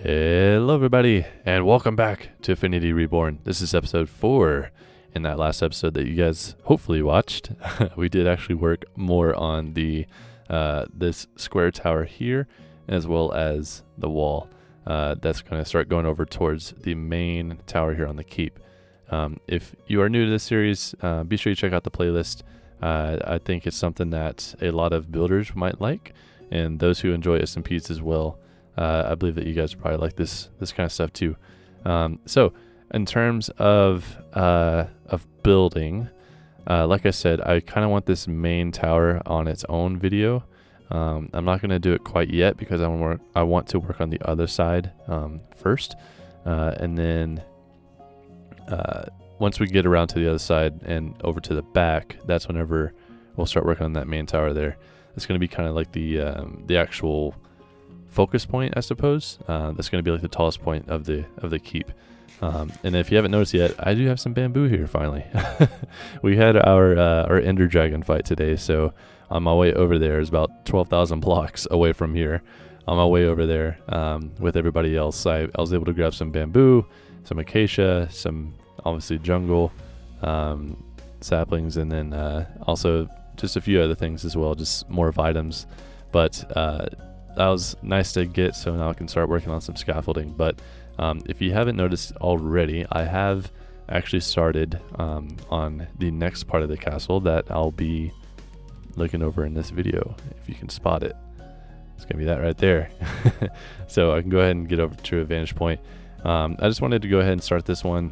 Hello everybody, and welcome back to Affinity Reborn. This is episode 4. In that last episode that you guys hopefully watched, we did actually work more on the this square tower here, as well as the wall. That's going to start going over towards the main tower here on the keep. If you are new to this series, be sure you check out the playlist. I think it's something that a lot of builders might like, and those who enjoy SMPs as well. I believe that you guys probably like this kind of stuff too. So in terms of building, like I said, I kind of want this main tower on its own video. I'm not going to do it quite yet because I want to work on the other side first, and then once we get around to the other side and over to the back, that's whenever we'll start working on that main tower there. It's going to be kind of like the actual focus point, I suppose. That's going to be like the tallest point of the keep. And if you haven't noticed yet, I do have some bamboo here finally. We had our ender dragon fight today, so on my way over there is about 12,000 blocks away from here. On my way over there with everybody else, I was able to grab some bamboo, some acacia, some obviously jungle saplings, and then also just a few other things as well, just more of items. But that was nice to get, so now I can start working on some scaffolding. But if you haven't noticed already, I have actually started on the next part of the castle that I'll be looking over in this video. If you can spot it, it's gonna be that right there. So I can go ahead and get over to a vantage point. I just wanted to go ahead and start this one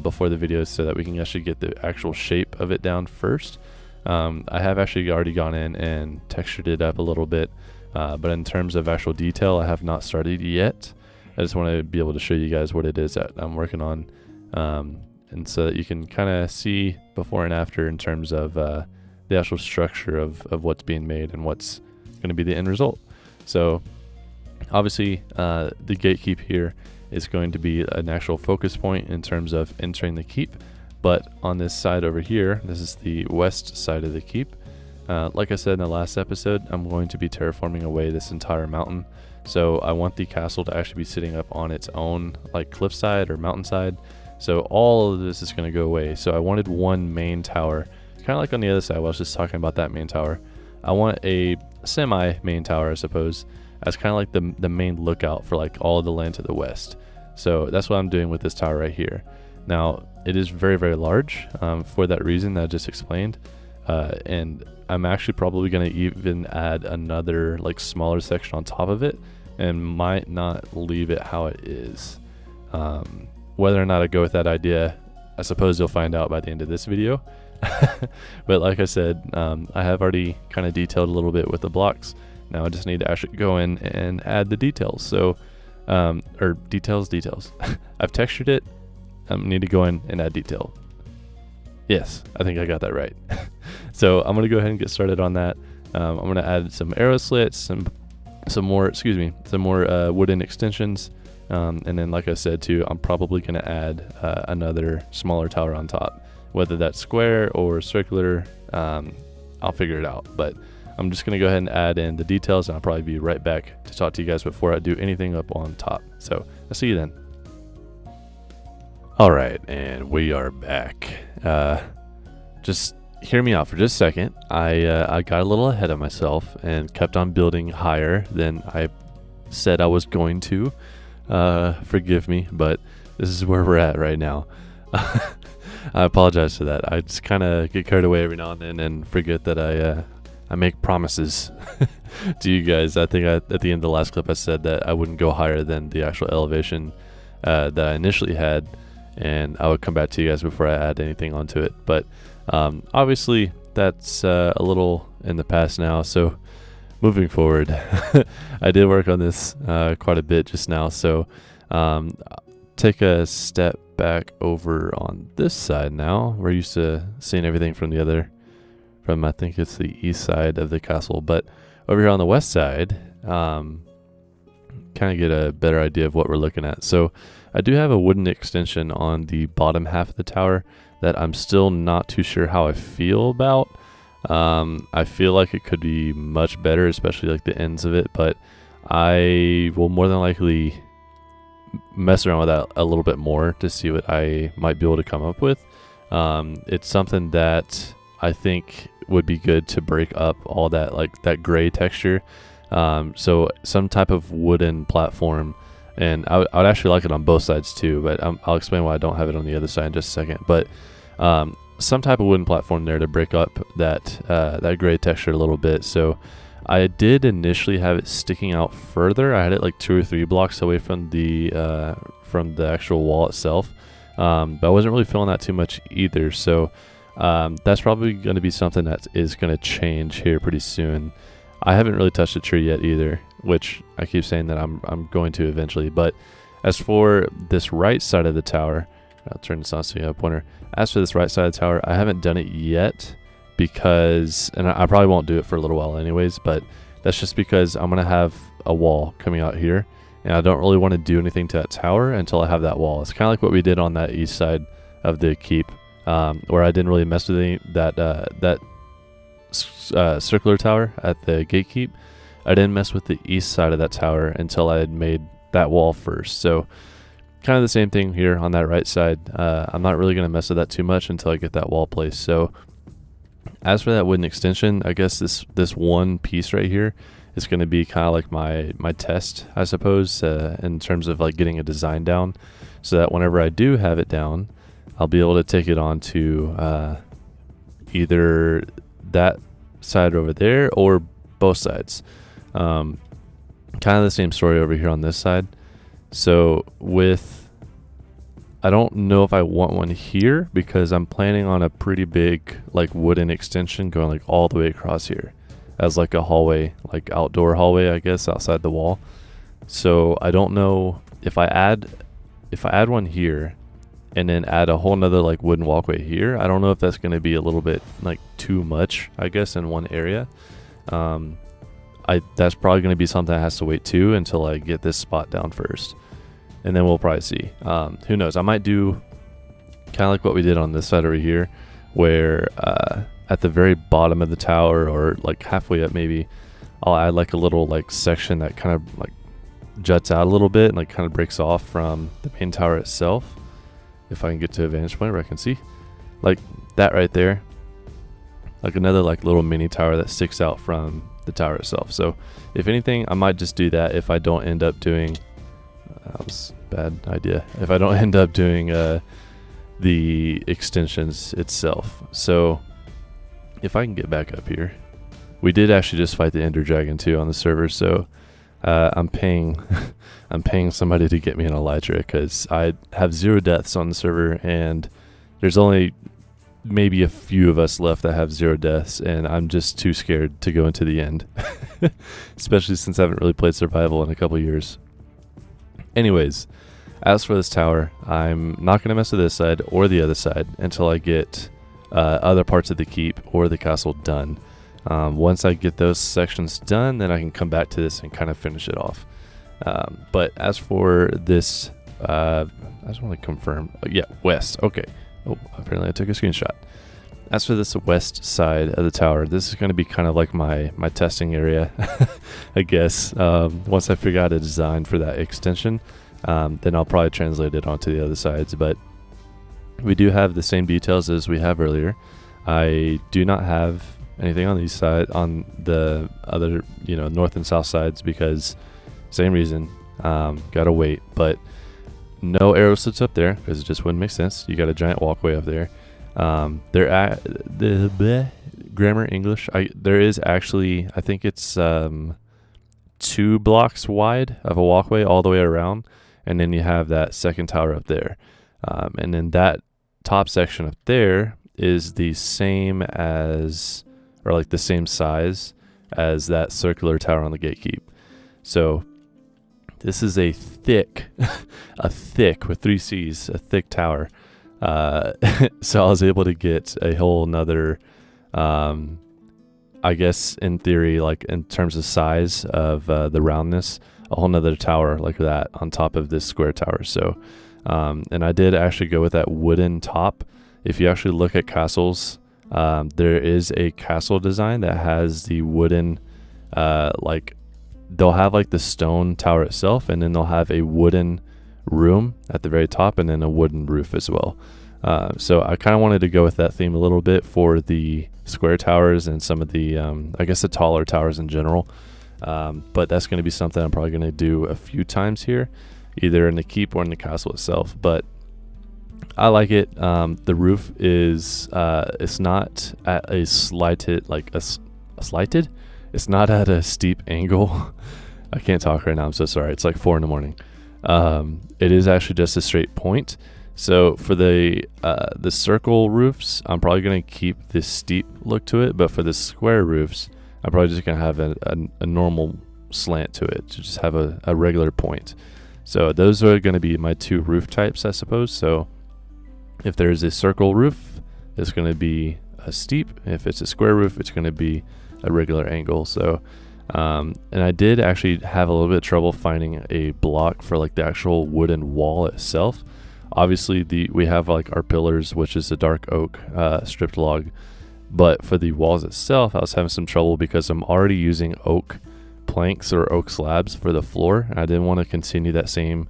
before the video so that we can actually get the actual shape of it down first. I have actually already gone in and textured it up a little bit. But in terms of actual detail, I have not started yet. I just want to be able to show you guys what it is that I'm working on, and so that you can kind of see before and after in terms of the actual structure of what's being made and what's going to be the end result. So obviously the gatekeep here is going to be an actual focus point in terms of entering the keep, but on this side over here, this is the west side of the keep. Like I said in the last episode, I'm going to be terraforming away this entire mountain. So I want the castle to actually be sitting up on its own, like cliffside or mountainside. So all of this is going to go away. So I wanted one main tower, kind of like on the other side. I was just talking about that main tower. I want a semi main tower, I suppose, as kind of like the main lookout for like all of the land to the west. So that's what I'm doing with this tower right here. Now it is very, very large for that reason that I just explained. And I'm actually probably going to even add another like smaller section on top of it, and might not leave it how it is. Whether or not I go with that idea, I suppose you'll find out by the end of this video. But like I said, I have already kind of detailed a little bit with the blocks. Now I just need to actually go in and add the details. So, or details. I've textured it. I need to go in and add detail. Yes, I think I got that right. So I'm gonna go ahead and get started on that. I'm gonna add some arrow slits, some more wooden extensions, and then like I said too, I'm probably gonna add another smaller tower on top. Whether that's square or circular, I'll figure it out. But I'm just gonna go ahead and add in the details, and I'll probably be right back to talk to you guys before I do anything up on top. So I'll see you then. Alright, and we are back. Just hear me out for just a second. I got a little ahead of myself and kept on building higher than I said I was going to. Forgive me, but this is where we're at right now. I apologize for that. I just kind of get carried away every now and then and forget that I make promises to you guys. I think at the end of the last clip I said that I wouldn't go higher than the actual elevation that I initially had, and I would come back to you guys before I add anything onto it. But obviously that's a little in the past now, so moving forward, I did work on this quite a bit just now. So take a step back over on this side now. We're used to seeing everything from I think it's the east side of the castle, but over here on the west side, kind of get a better idea of what we're looking at. So I do have a wooden extension on the bottom half of the tower that I'm still not too sure how I feel about. I feel like it could be much better, especially like the ends of it, but I will more than likely mess around with that a little bit more to see what I might be able to come up with. It's something that I think would be good to break up all that, like that gray texture. So some type of wooden platform, and I would actually like it on both sides too, but I'll explain why I don't have it on the other side in just a second. But some type of wooden platform there to break up that that gray texture a little bit. So I did initially have it sticking out further. I had it like 2 or 3 blocks away from the actual wall itself, but I wasn't really feeling that too much either. So that's probably going to be something that is going to change here pretty soon. I haven't really touched the tree yet either, which I keep saying that I'm going to eventually. But as for this right side of the tower, I'll turn this on so you have a pointer. As for this right side of the tower, I haven't done it yet because, and I probably won't do it for a little while anyways, but that's just because I'm going to have a wall coming out here, and I don't really want to do anything to that tower until I have that wall. It's kind of like what we did on that east side of the keep, where I didn't really mess with that circular tower at the gatekeep. I didn't mess with the east side of that tower until I had made that wall first. So kind of the same thing here on that right side. I'm not really going to mess with that too much until I get that wall placed. So as for that wooden extension, I guess this one piece right here is going to be kind of like my test, I suppose, in terms of like getting a design down, so that whenever I do have it down, I'll be able to take it on to either that side over there or both sides. Kind of the same story over here on this side. So I don't know if I want one here because I'm planning on a pretty big like wooden extension going like all the way across here as like a hallway, like outdoor hallway, I guess, outside the wall. So I don't know if I add one here and then add a whole nother like wooden walkway here. I don't know if that's going to be a little bit like too much, I guess, in one area. That's probably going to be something that has to wait too until I get this spot down first, and then we'll probably see. Who knows? I might do kind of like what we did on this side over here, where at the very bottom of the tower or like halfway up, maybe I'll add like a little like section that kind of like juts out a little bit and like kind of breaks off from the main tower itself. If I can get to a vantage point where I can see like that right there, like another like little mini tower that sticks out from the tower itself. So if anything, I might just do that if I don't end up doing, that was a bad idea, if I don't end up doing the extensions itself. So if I can get back up here, we did actually just fight the Ender Dragon too on the server, so I'm paying I'm paying somebody to get me an elytra because I have 0 deaths on the server, and there's only maybe a few of us left that have 0 deaths, and I'm just too scared to go into the end, especially since I haven't really played survival in a couple years. Anyways, as for this tower, I'm not going to mess with this side or the other side until I get other parts of the keep or the castle done. Once I get those sections done, then I can come back to this and kind of finish it off. But as for this, I just want to confirm. Yeah, west. Okay. Oh, apparently I took a screenshot. As for this west side of the tower, this is going to be kind of like my testing area, I guess. Once I figure out a design for that extension, then I'll probably translate it onto the other sides. But we do have the same details as we have earlier. I do not have anything on these side, on the other, north and south sides, because same reason, gotta wait. But no arrow slits up there because it just wouldn't make sense. You got a giant walkway up there. Grammar English. There is actually, I think it's 2 blocks wide of a walkway all the way around, and then you have that second tower up there, and then that top section up there is the same as, or like the same size as that circular tower on the gatekeep. So this is a thick, with 3 C's, a thick tower. So I was able to get a whole nother, I guess in theory, like in terms of size of the roundness, a whole nother tower like that on top of this square tower. So, and I did actually go with that wooden top. If you actually look at castles, there is a castle design that has the wooden, like they'll have like the stone tower itself, and then they'll have a wooden room at the very top, and then a wooden roof as well. So I kind of wanted to go with that theme a little bit for the square towers and some of the, I guess the taller towers in general. But that's going to be something I'm probably going to do a few times here, either in the keep or in the castle itself. But I like it. The roof is, it's not at a slighted, like a slighted? It's not at a steep angle. I can't talk right now. I'm so sorry. It's like 4 in the morning. It is actually just a straight point. So for the circle roofs, I'm probably going to keep this steep look to it. But for the square roofs, I'm probably just going to have a normal slant to it, to just have a regular point. So those are going to be my 2 roof types, I suppose. So if there's a circle roof, it's going to be a steep. If it's a square roof, it's going to be a regular angle. So and I did actually have a little bit of trouble finding a block for like the actual wooden wall itself. Obviously we have like our pillars, which is a dark oak stripped log, but for the walls itself I was having some trouble because I'm already using oak planks or oak slabs for the floor, and I didn't want to continue that same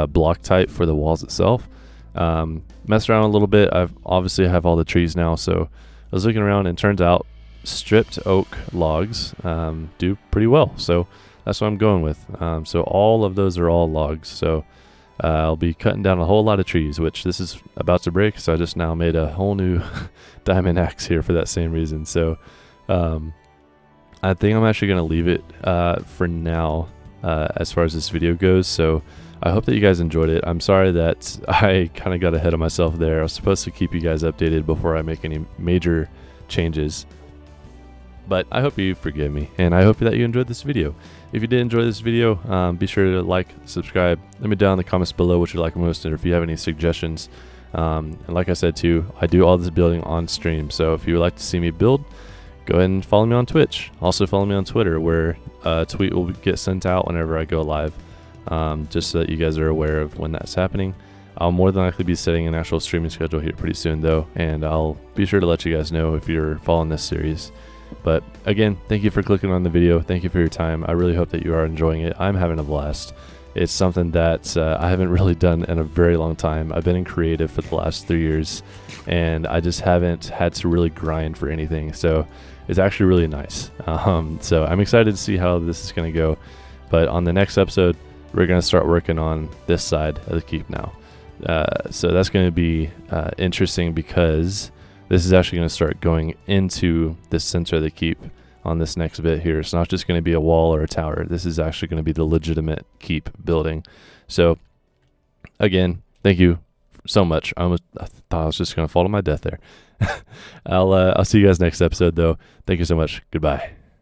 block type for the walls itself. Messed around a little bit. I've obviously have all the trees now, so I was looking around and turns out stripped oak logs do pretty well, so that's what I'm going with. So all of those are all logs, so I'll be cutting down a whole lot of trees, which this is about to break, so I just now made a whole new diamond axe here for that same reason. So I think I'm actually going to leave it for now as far as this video goes. So I hope that you guys enjoyed it. I'm sorry that I kind of got ahead of myself there. I was supposed to keep you guys updated before I make any major changes, but I hope you forgive me, and I hope that you enjoyed this video. If you did enjoy this video, be sure to like, subscribe, let me know in the comments below what you like most, and if you have any suggestions. And like I said too, I do all this building on stream, so if you would like to see me build, go ahead and follow me on Twitch. Also follow me on Twitter, where a tweet will get sent out whenever I go live, just so that you guys are aware of when that's happening. I'll more than likely be setting an actual streaming schedule here pretty soon though, and I'll be sure to let you guys know if you're following this series. But again, thank you for clicking on the video. Thank you for your time. I really hope that you are enjoying it. I'm having a blast. It's something that I haven't really done in a very long time. I've been in creative for the last 3 years, and I just haven't had to really grind for anything. So it's actually really nice. So I'm excited to see how this is going to go. But on the next episode, we're going to start working on this side of the keep now. So that's going to be interesting, because this is actually going to start going into the center of the keep on this next bit here. It's not just going to be a wall or a tower. This is actually going to be the legitimate keep building. So again, thank you so much. I thought I was just going to fall to my death there. I'll see you guys next episode though. Thank you so much. Goodbye.